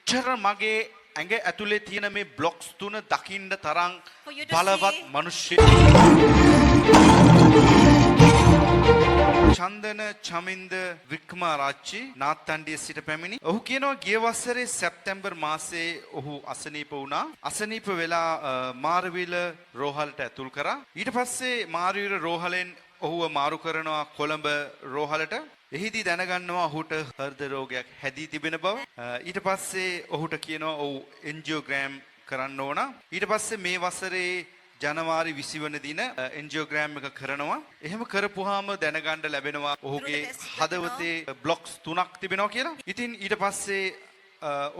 එච්චර මගේ ඇඟ ඇතුලේ තියෙන මේ බ්ලොක්ස් තුන දකින්න තරම් For you to බලවත් see. මිනිස්සු චන්දන චමින්ද වික්‍රමාරච්චි නාත්තන්ඩිය සිට පැමිණි. ඔහු කියනවා ගිය වසරේ සැප්තැම්බර් මාසයේ ඔහු අසනීප වුණා. අසනීප වෙලා මාරවිල රෝහලට ඇතුල් කරා. ඊට පස්සේ මාරවිල රෝහලෙන් ඔහුව මාරු කරනවා කොළඹ රෝහලට. එහිදී දැනගන්නවා ඔහුට හෘද රෝගයක් හැදී තිබෙන බව. ඊට පස්සේ ඔහුට කියනවා ඔහු එන්ජියෝග්‍රෑම් කරන්න ඕන. ඊට පස්සේ මේ වසරේ ජනවාරි 20 වන දින එන්ජියෝග්‍රෑම් එක කරනවා. එහෙම කරපුවාම දැනගන්න ලැබෙනවා ඔහුගේ හදවතේ බ්ලොක්ස් 3ක් තිබෙනවා කියලා. ඉතින් ඊට පස්සේ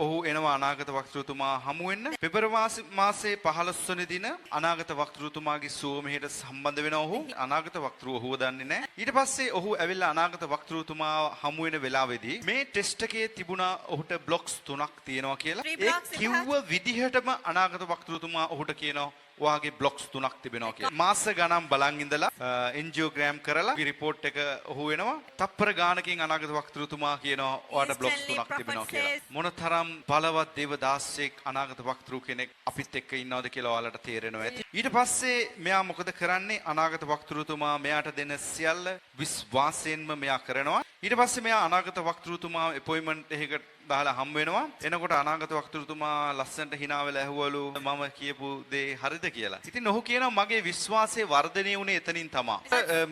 ඔහු එනවා අනාගත වක්තෘතුමා හමු වෙන්න. පෙබරවාරි මාසයේ 15 වන දින අනාගත වක්තෘතුමාගේ සුවමෙහෙට සම්බන්ධ වෙනවා ඔහු. අනාගත වක්තෘ ඔහුව දන්නේ නැහැ. ඊට පස්සේ ඔහු ඇවිල්ලා අනාගත වක්තෘතුමා හමු වෙන වෙලාවේදී මේ ටෙස්ට් එකේ තිබුණා ඔහුට බ්ලොක්ස් 3ක් තියෙනවා කියලා. ඒ කිව්ව විදිහටම අනාගත වක්තෘතුමා ඔහුට කියනවා ඔයාගේ බ්ලොක්ස් 3ක් තිබෙනවා කියලා. මාස ගණන් බලන් ඉඳලා එන්ජියෝග්‍රෑම් කරලා රිපෝට් එක ඔහු වෙනවා. තප්පර ගානකින් අනාගත වක්තෘතුමා කියනවා ඔයාට බ්ලොක්ස් 3ක් තිබෙනවා කියලා. මොනතරම් බලවත් දේවදාසෙක් අනාගත වක්තෘ කෙනෙක් අපිත් එක්ක ඉන්නවද කියලා ඔයාලට තේරෙනවා ඇති. ඊට පස්සේ මෙයා මොකද කරන්නේ? අනාගත වක්තෘතුමා මෙයාට දෙන සියල්ල විශ්වාසයෙන්ම මෙයා කරනවා. ඊට පස්සේ මෙයා අනාගත වක්තෘතුමා අපොයින්ට්මන්ට් එකකට දාලා හම් වෙනවා. එනකොට අනාගත වක්තෘතුමා ලස්සනට hina වෙලා ඇහුවලු මම කියපු දේ හරිද කියලා. ඉතින් ඔහු කියනවා මගේ විශ්වාසය වර්ධනය වුණේ එතනින් තමයි.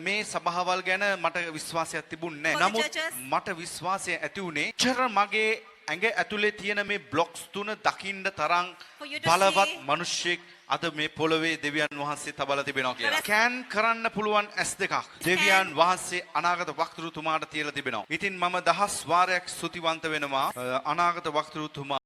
මේ සභාවල් ගැන මට විශ්වාසයක් තිබුණේ නැහැ. නමුත් මට විශ්වාසය ඇති වුණේ චර මගේ ඇඟ ඇතුලේ තියෙන මේ බ්ලොක්ස් තුන දකින්න තරම් බලවත් මිනිස්සෙක් අද මේ පොළවේ දෙවියන් වහන්සේ තබලා තිබෙනවා කියලා. ස්කෑන් කරන්න පුළුවන් S2ක් දෙවියන් වහන්සේ අනාගත වක්තෘතුමාට තියලා තිබෙනවා. ඉතින් මම 10 වාරයක් ස්තුතිවන්ත වෙනවා අනාගත වක්තෘතුමා